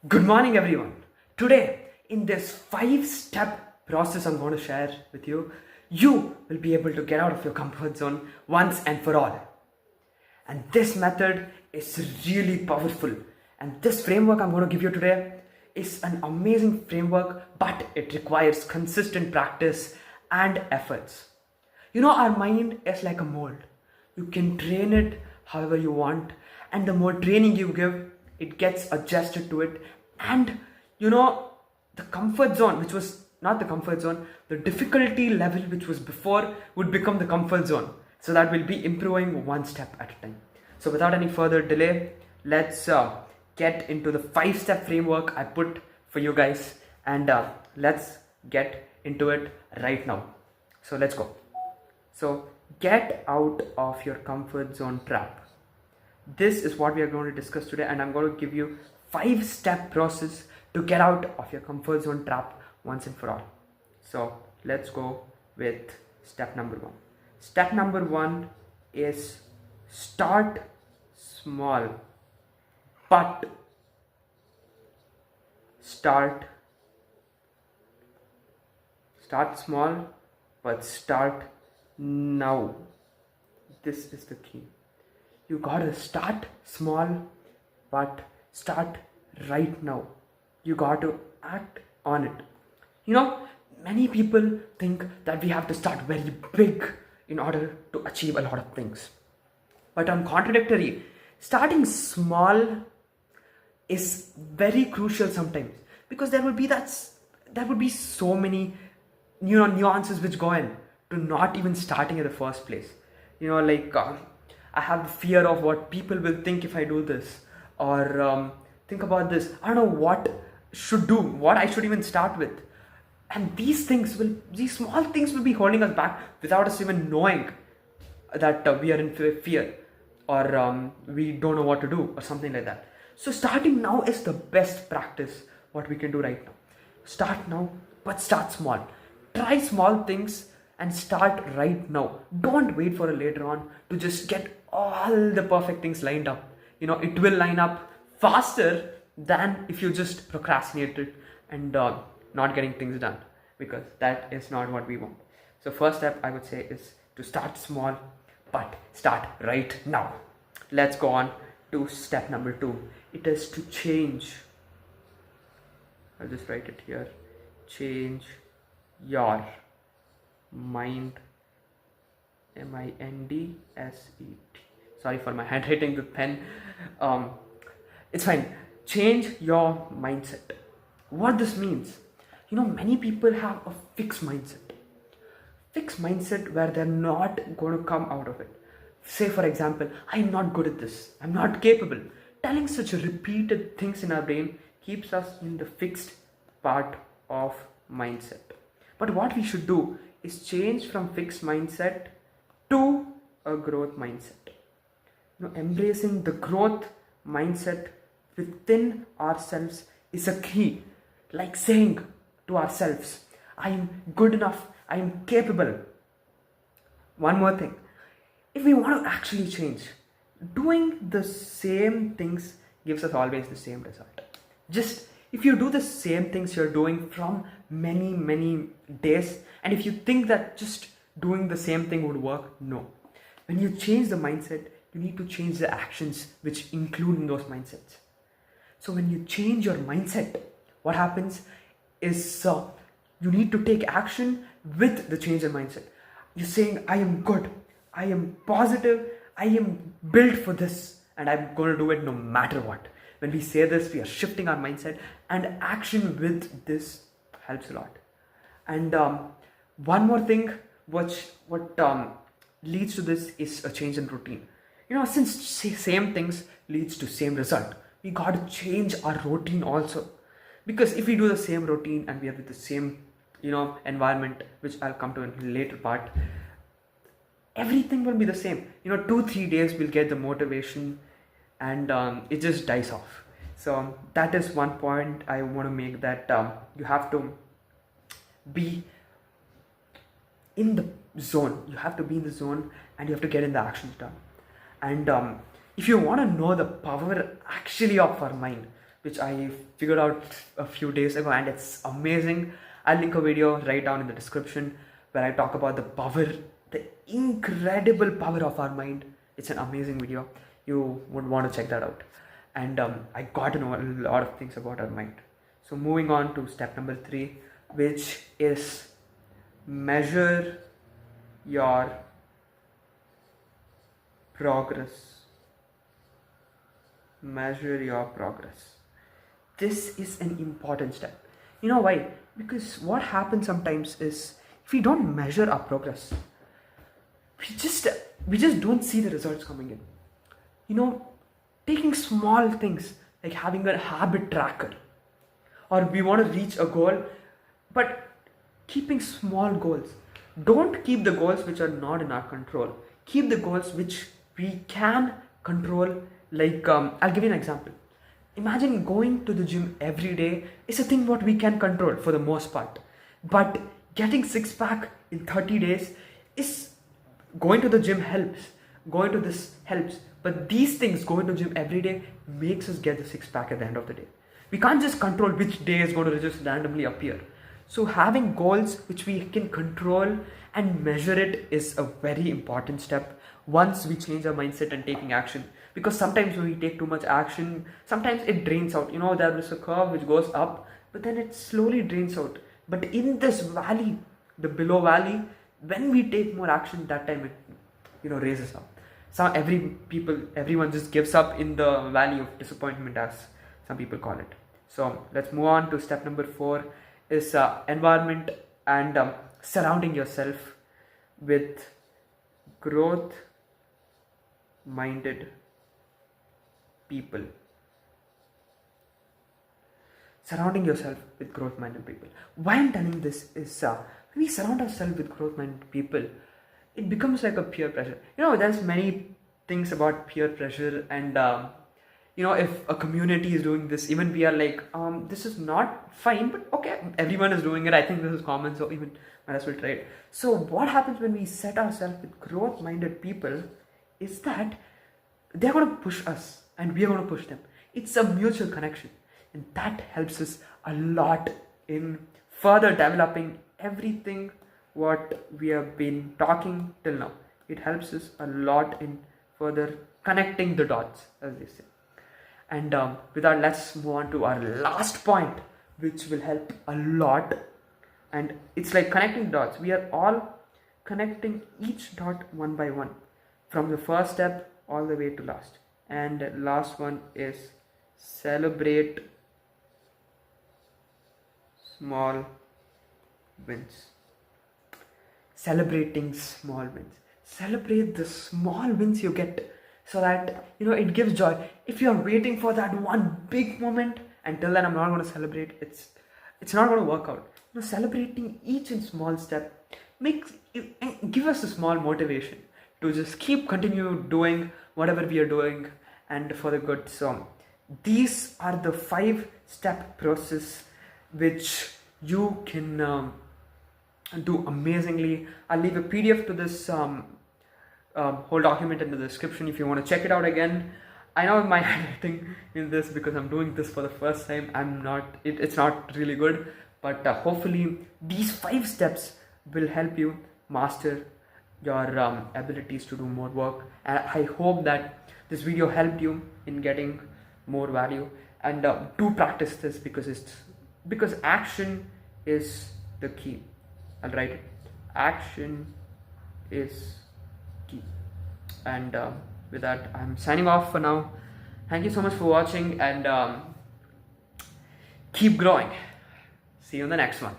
Good morning, everyone. Today, in this 5-step process I'm going to share with you, you will be able to get out of your comfort zone once and for all. And this method is really powerful. And this framework I'm going to give you today is an amazing framework, but it requires consistent practice and efforts. Our mind is like a mold. You can train it however you want, and the more training you give, it gets adjusted to it. And the comfort zone, which was not the comfort zone, the difficulty level which was before would become the comfort zone. So that will be improving one step at a time. So without any further delay, let's get into the 5-step framework I put for you guys, and let's get into it right now. So let's go. So get out of your comfort zone trap. This is what we are going to discuss today, and I'm going to give you 5-step process to get out of your comfort zone trap once and for all. So let's go with step number 1. Step number 1 is start small, but start small, but start now. This is the key. You gotta start small, but start right now. You got to act on it. Many people think that we have to start very big in order to achieve a lot of things. But on contradictory, starting small is very crucial sometimes, because there would be so many nuances which go in to not even starting in the first place. I have the fear of what people will think if I do this, or think about this. I don't know what I should even start with. And these small things will be holding us back without us even knowing that we are in fear, or we don't know what to do, or something like that. So starting now is the best practice what we can do right now. Start now, but start small. Try small things and start right now. Don't wait for a later on to just get all the perfect things lined up. It will line up faster than if you just procrastinate it and not getting things done, because that is not what we want. So first step I would say is to start small, but start right now. Let's go on to step number 2. It is to change. I'll just write it here. Change your mind. MINDSET. Sorry for my handwriting with pen. It's fine. Change your mindset. What this means, many people have a fixed mindset where they're not going to come out of it. Say for example, I'm not good at this, I'm not capable. Telling such repeated things in our brain keeps us in the fixed part of mindset. But what we should do is change from fixed mindset to a growth mindset. Embracing the growth mindset within ourselves is a key. Like saying to ourselves, I am good enough, I am capable. One more thing, if we want to actually change, doing the same things gives us always the same result. Just if you do the same things you're doing from many days, and if you think that just doing the same thing would work, no. When you change the mindset, you need to change the actions which include in those mindsets. So when you change your mindset, what happens is you need to take action with the change in mindset. You're saying, I am good, I am positive, I am built for this, and I'm going to do it no matter what. When we say this, we are shifting our mindset, and action with this helps a lot. And one more thing, what leads to this is a change in routine. Since same things leads to same result, we got to change our routine also. Because if we do the same routine and we are with the same environment, which I'll come to in a later part, everything will be the same. 2-3 days we'll get the motivation, and it just dies off. So that is one point I want to make, that you have to be in the zone. You have to be in the zone, and you have to get in the actions done. And if you want to know the power actually of our mind, which I figured out a few days ago, and it's amazing. I'll link a video right down in the description where I talk about the power, the incredible power of our mind. It's an amazing video. You would want to check that out. And I got to know a lot of things about our mind. So moving on to step number 3, which is measure your progress. Measure your progress. This is an important step. You know why? Because what happens sometimes is, if we don't measure our progress, we just don't see the results coming in. You know, taking small things like having a habit tracker, or we want to reach a goal, but keeping small goals. Don't keep the goals which are not in our control. Keep the goals which we can control. Like, I'll give you an example. Imagine going to the gym every day is a thing what we can control for the most part. But getting six pack in 30 days is, going to the gym helps. Going to this helps. But these things, going to gym every day, makes us get the six pack at the end of the day. We can't just control which day is going to just randomly appear. So having goals which we can control and measure it is a very important step once we change our mindset and taking action. Because sometimes when we take too much action, sometimes it drains out. You know, there is a curve which goes up, but then it slowly drains out. But in this valley, the below valley, when we take more action, that time it, raises up. So everyone just gives up in the valley of disappointment, as some people call it. So let's move on to step number 4, is environment and surrounding yourself with growth-minded people. Surrounding yourself with growth-minded people. Why I'm telling this is, when we surround ourselves with growth-minded people, it becomes like a peer pressure. There's many things about peer pressure, and if a community is doing this, even we are like, this is not fine, but okay, everyone is doing it. I think this is common, so even might as well try it. So what happens when we set ourselves with growth-minded people is that they're going to push us and we are going to push them. It's a mutual connection, and that helps us a lot in further developing everything what we have been talking till now. It helps us a lot in further connecting the dots, as they say. And with that, let's move on to our last point, which will help a lot. And it's like connecting dots. We are all connecting each dot one by one, from the first step all the way to last. And last one is celebrate small wins. Celebrating small wins. Celebrate the small wins you get, so that it gives joy. If you're waiting for that one big moment, until then I'm not going to celebrate, it's not going to work out. Celebrating each and small step give us a small motivation to just continue doing whatever we are doing, and for the good. So these are the 5-step process which you can do amazingly. I'll leave a PDF to this whole document in the description if you want to check it out again. I know my handwriting in this, because I'm doing this for the first time, it's not really good, but hopefully these 5 steps will help you master your abilities to do more work. And I hope that this video helped you in getting more value, and do practice this, because action is the key. I'll write it. Action is key. And with that, I'm signing off for now. Thank you so much for watching, and keep growing. See you in the next one.